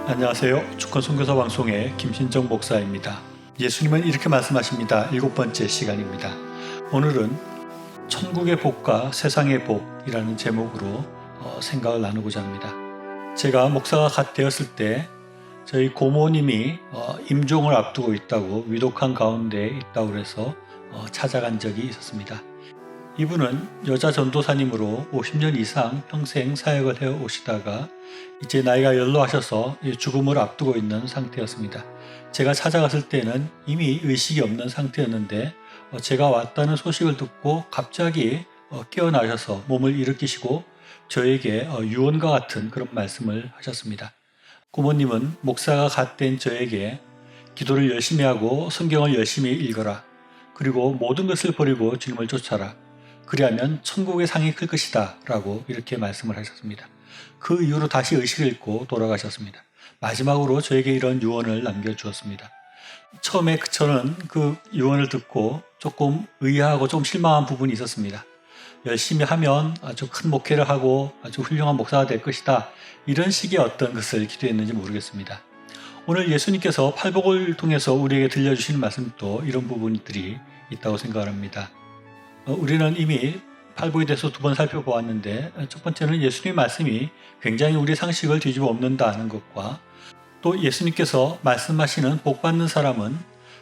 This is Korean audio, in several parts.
안녕하세요. 주권 선교사 방송의 김신정 목사입니다. 예수님은 이렇게 말씀하십니다. 7번째 시간입니다. 오늘은 천국의 복과 세상의 복이라는 제목으로 생각을 나누고자 합니다. 제가 목사가 갓 되었을 때 저희 고모님이 임종을 앞두고 있다고 위독한 가운데 있다고 그래서 찾아간 적이 있었습니다. 이분은 여자 전도사님으로 50년 이상 평생 사역을 해 오시다가 이제 나이가 연로하셔서 죽음을 앞두고 있는 상태였습니다. 제가 찾아갔을 때는 이미 의식이 없는 상태였는데 제가 왔다는 소식을 듣고 갑자기 깨어나셔서 몸을 일으키시고 저에게 유언과 같은 그런 말씀을 하셨습니다. 고모님은 목사가 갓 된 저에게 기도를 열심히 하고 성경을 열심히 읽어라. 그리고 모든 것을 버리고 주님을 쫓아라. 그리하면 천국의 상이 클 것이다 라고 이렇게 말씀을 하셨습니다. 그 이후로 다시 의식을 잃고 돌아가셨습니다. 마지막으로 저에게 이런 유언을 남겨주었습니다. 처음에 저는 그 유언을 듣고 조금 의아하고 좀 실망한 부분이 있었습니다. 열심히 하면 아주 큰 목회를 하고 아주 훌륭한 목사가 될 것이다. 이런 식의 어떤 것을 기도했는지 모르겠습니다. 오늘 예수님께서 팔복을 통해서 우리에게 들려주시는 말씀도 이런 부분들이 있다고 생각합니다. 우리는 이미 팔복에 대해서 2번 살펴보았는데 첫 번째는 예수님의 말씀이 굉장히 우리의 상식을 뒤집어 엎는다는 것과 또 예수님께서 말씀하시는 복받는 사람은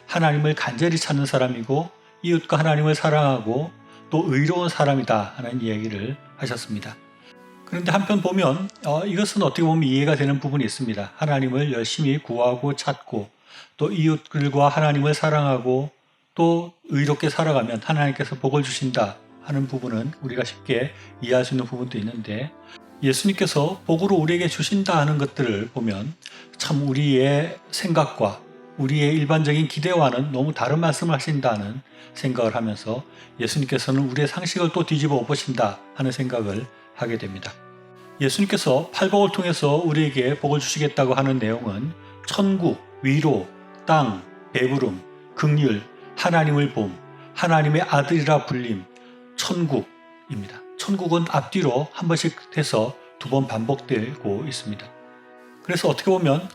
하나님을 간절히 찾는 사람이고 이웃과 하나님을 사랑하고 또 의로운 사람이다 하는 이야기를 하셨습니다. 그런데 한편 보면 이것은 어떻게 보면 이해가 되는 부분이 있습니다. 하나님을 열심히 구하고 찾고 또 이웃들과 하나님을 사랑하고 또 의롭게 살아가면 하나님께서 복을 주신다 하는 부분은 우리가 쉽게 이해할 수 있는 부분도 있는데 예수님께서 복으로 우리에게 주신다 하는 것들을 보면 참 우리의 생각과 우리의 일반적인 기대와는 너무 다른 말씀을 하신다는 생각을 하면서 예수님께서는 우리의 상식을 또 뒤집어 엎으신다 하는 생각을 하게 됩니다. 예수님께서 팔복을 통해서 우리에게 복을 주시겠다고 하는 내용은 천국, 위로, 땅, 배부름, 긍휼, 하나님을 봄, 하나님의 아들이라 불림, 천국입니다. 천국은 앞뒤로 한 번씩 해서 2번 반복되고 있습니다. 그래서 어떻게 보면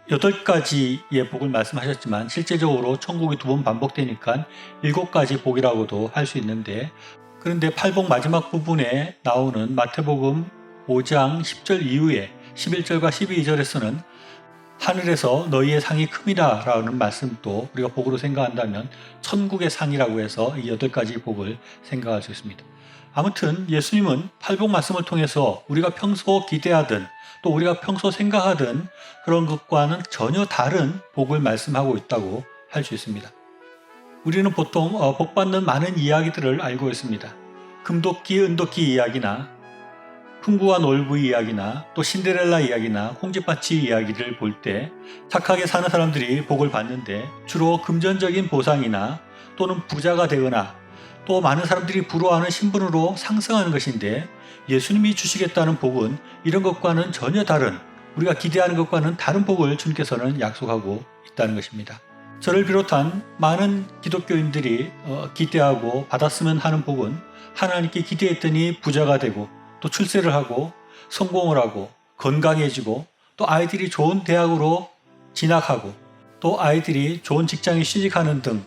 8가지의 복을 말씀하셨지만 실제적으로 천국이 2번 반복되니까 7가지 복이라고도 할 수 있는데 그런데 팔복 마지막 부분에 나오는 마태복음 5장 10절 이후에 11절과 12절에서는 하늘에서 너희의 상이 큼이라 라는 말씀도 우리가 복으로 생각한다면 천국의 상이라고 해서 이 8가지 복을 생각할 수 있습니다. 아무튼 예수님은 팔복 말씀을 통해서 우리가 평소 기대하던 또 우리가 평소 생각하던 그런 것과는 전혀 다른 복을 말씀하고 있다고 할 수 있습니다. 우리는 보통 복받는 많은 이야기들을 알고 있습니다. 금도끼, 은도끼 이야기나 풍부한 놀부 이야기나 또 신데렐라 이야기나 콩쥐밭이 이야기를 볼 때 착하게 사는 사람들이 복을 받는데 주로 금전적인 보상이나 또는 부자가 되거나 또 많은 사람들이 부러워하는 신분으로 상승하는 것인데 예수님이 주시겠다는 복은 이런 것과는 전혀 다른 우리가 기대하는 것과는 다른 복을 주님께서는 약속하고 있다는 것입니다. 저를 비롯한 많은 기독교인들이 기대하고 받았으면 하는 복은 하나님께 기대했더니 부자가 되고 또 출세를 하고 성공을 하고 건강해지고 또 아이들이 좋은 대학으로 진학하고 또 아이들이 좋은 직장에 취직하는 등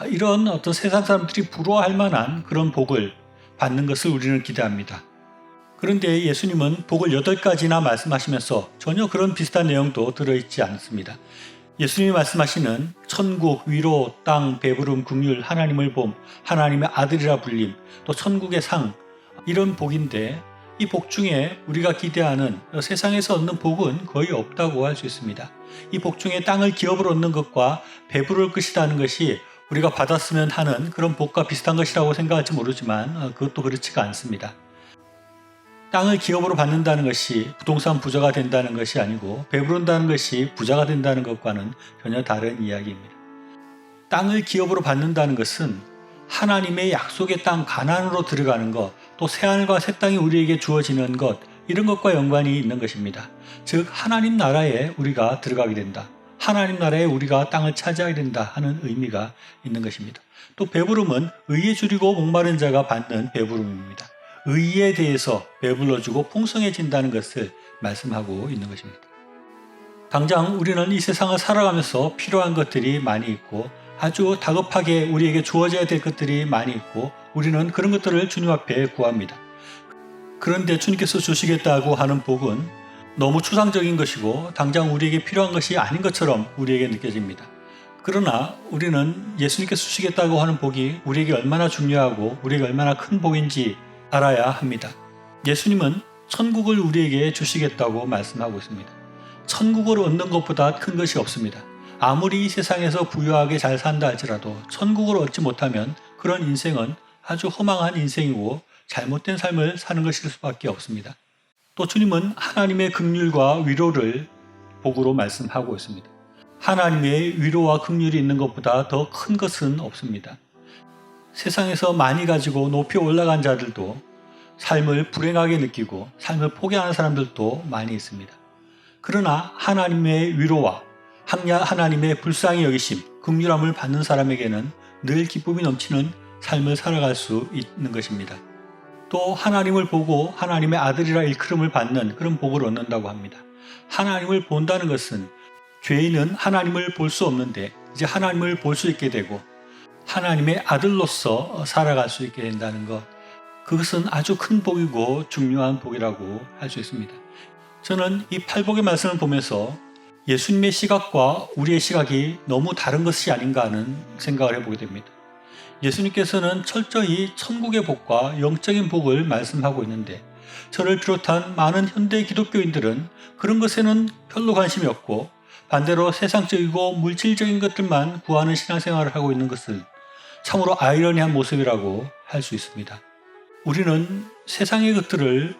이런 어떤 세상 사람들이 부러워할 만한 그런 복을 받는 것을 우리는 기대합니다. 그런데 예수님은 복을 8가지나 말씀하시면서 전혀 그런 비슷한 내용도 들어있지 않습니다. 예수님이 말씀하시는 천국, 위로, 땅, 배부름, 긍휼, 하나님을 봄, 하나님의 아들이라 불림, 또 천국의 상 이런 복인데 이 복 중에 우리가 기대하는 세상에서 얻는 복은 거의 없다고 할 수 있습니다. 이 복 중에 땅을 기업으로 얻는 것과 배부를 것이라는 것이 우리가 받았으면 하는 그런 복과 비슷한 것이라고 생각할지 모르지만 그것도 그렇지가 않습니다. 땅을 기업으로 받는다는 것이 부동산 부자가 된다는 것이 아니고 배부른다는 것이 부자가 된다는 것과는 전혀 다른 이야기입니다. 땅을 기업으로 받는다는 것은 하나님의 약속의 땅 가나안으로 들어가는 것, 또 새하늘과 새 땅이 우리에게 주어지는 것 이런 것과 연관이 있는 것입니다. 즉 하나님 나라에 우리가 들어가게 된다. 하나님 나라에 우리가 땅을 차지하게 된다 하는 의미가 있는 것입니다. 또 배부름은 의에 줄이고 목마른 자가 받는 배부름입니다. 의에 대해서 배불러주고 풍성해진다는 것을 말씀하고 있는 것입니다. 당장 우리는 이 세상을 살아가면서 필요한 것들이 많이 있고 아주 다급하게 우리에게 주어져야 될 것들이 많이 있고 우리는 그런 것들을 주님 앞에 구합니다. 그런데 주님께서 주시겠다고 하는 복은 너무 추상적인 것이고 당장 우리에게 필요한 것이 아닌 것처럼 우리에게 느껴집니다. 그러나 우리는 예수님께서 주시겠다고 하는 복이 우리에게 얼마나 중요하고 우리에게 얼마나 큰 복인지 알아야 합니다. 예수님은 천국을 우리에게 주시겠다고 말씀하고 있습니다. 천국을 얻는 것보다 큰 것이 없습니다. 아무리 이 세상에서 부유하게 잘 산다 할지라도 천국을 얻지 못하면 그런 인생은 아주 허망한 인생이고 잘못된 삶을 사는 것일 수밖에 없습니다. 또 주님은 하나님의 긍휼과 위로를 복으로 말씀하고 있습니다. 하나님의 위로와 긍휼이 있는 것보다 더 큰 것은 없습니다. 세상에서 많이 가지고 높이 올라간 자들도 삶을 불행하게 느끼고 삶을 포기하는 사람들도 많이 있습니다. 그러나 하나님의 위로와 하나님의 불쌍히 여기심, 긍휼함을 받는 사람에게는 늘 기쁨이 넘치는 삶을 살아갈 수 있는 것입니다. 또 하나님을 보고 하나님의 아들이라 일컬음을 받는 그런 복을 얻는다고 합니다. 하나님을 본다는 것은 죄인은 하나님을 볼 수 없는데 이제 하나님을 볼 수 있게 되고 하나님의 아들로서 살아갈 수 있게 된다는 것, 그것은 아주 큰 복이고 중요한 복이라고 할 수 있습니다. 저는 이 팔복의 말씀을 보면서 예수님의 시각과 우리의 시각이 너무 다른 것이 아닌가 하는 생각을 해보게 됩니다. 예수님께서는 철저히 천국의 복과 영적인 복을 말씀하고 있는데 저를 비롯한 많은 현대 기독교인들은 그런 것에는 별로 관심이 없고 반대로 세상적이고 물질적인 것들만 구하는 신앙생활을 하고 있는 것은 참으로 아이러니한 모습이라고 할 수 있습니다. 우리는 세상의 것들을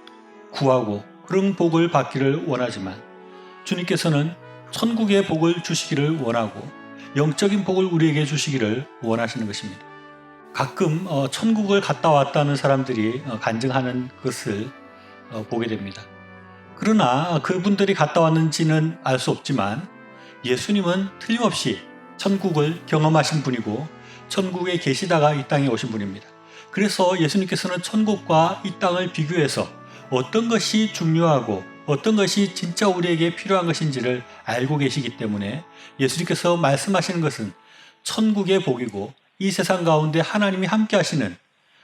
구하고 그런 복을 받기를 원하지만 주님께서는 천국의 복을 주시기를 원하고 영적인 복을 우리에게 주시기를 원하시는 것입니다. 가끔 천국을 갔다 왔다는 사람들이 간증하는 것을 보게 됩니다. 그러나 그분들이 갔다 왔는지는 알 수 없지만 예수님은 틀림없이 천국을 경험하신 분이고 천국에 계시다가 이 땅에 오신 분입니다. 그래서 예수님께서는 천국과 이 땅을 비교해서 어떤 것이 중요하고 어떤 것이 진짜 우리에게 필요한 것인지를 알고 계시기 때문에 예수님께서 말씀하시는 것은 천국의 복이고 이 세상 가운데 하나님이 함께 하시는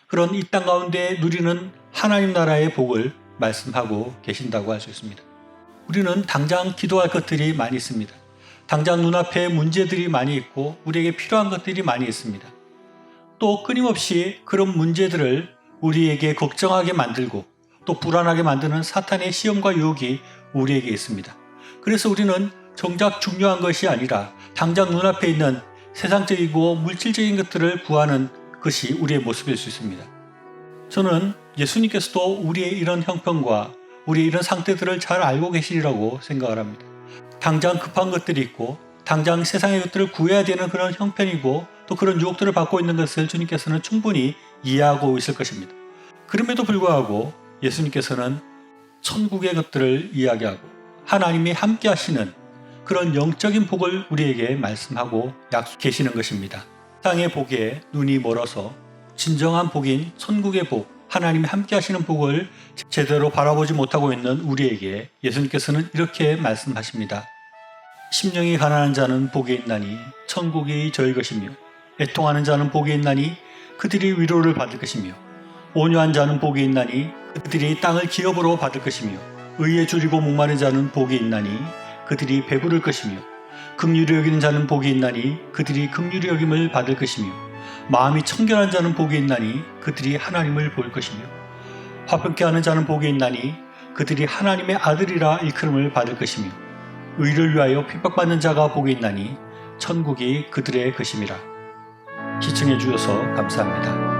그런 이 땅 가운데 누리는 하나님 나라의 복을 말씀하고 계신다고 할 수 있습니다. 우리는 당장 기도할 것들이 많이 있습니다. 당장 눈앞에 문제들이 많이 있고 우리에게 필요한 것들이 많이 있습니다. 또 끊임없이 그런 문제들을 우리에게 걱정하게 만들고 또 불안하게 만드는 사탄의 시험과 유혹이 우리에게 있습니다. 그래서 우리는 정작 중요한 것이 아니라 당장 눈앞에 있는 세상적이고 물질적인 것들을 구하는 것이 우리의 모습일 수 있습니다. 저는 예수님께서도 우리의 이런 형편과 우리의 이런 상태들을 잘 알고 계시리라고 생각을 합니다. 당장 급한 것들이 있고 당장 세상의 것들을 구해야 되는 그런 형편이고 또 그런 유혹들을 받고 있는 것을 주님께서는 충분히 이해하고 있을 것입니다. 그럼에도 불구하고 예수님께서는 천국의 것들을 이야기하고 하나님이 함께 하시는 그런 영적인 복을 우리에게 말씀하고 약속해 계시는 것입니다. 땅의 복에 눈이 멀어서 진정한 복인 천국의 복, 하나님이 함께 하시는 복을 제대로 바라보지 못하고 있는 우리에게 예수님께서는 이렇게 말씀하십니다. 심령이 가난한 자는 복이 있나니 천국이 저희 것이며 애통하는 자는 복이 있나니 그들이 위로를 받을 것이며 온유한 자는 복이 있나니 그들이 땅을 기업으로 받을 것이며 의에 줄이고 목마른 자는 복이 있나니 그들이 배부를 것이며 긍휼히 여기는 자는 복이 있나니 그들이 긍휼히 여김을 받을 것이며 마음이 청결한 자는 복이 있나니 그들이 하나님을 볼 것이며 화평케 하는 자는 복이 있나니 그들이 하나님의 아들이라 일컬음을 받을 것이며 의를 위하여 핍박받는 자가 복이 있나니 천국이 그들의 것임이라. 시청해 주셔서 감사합니다.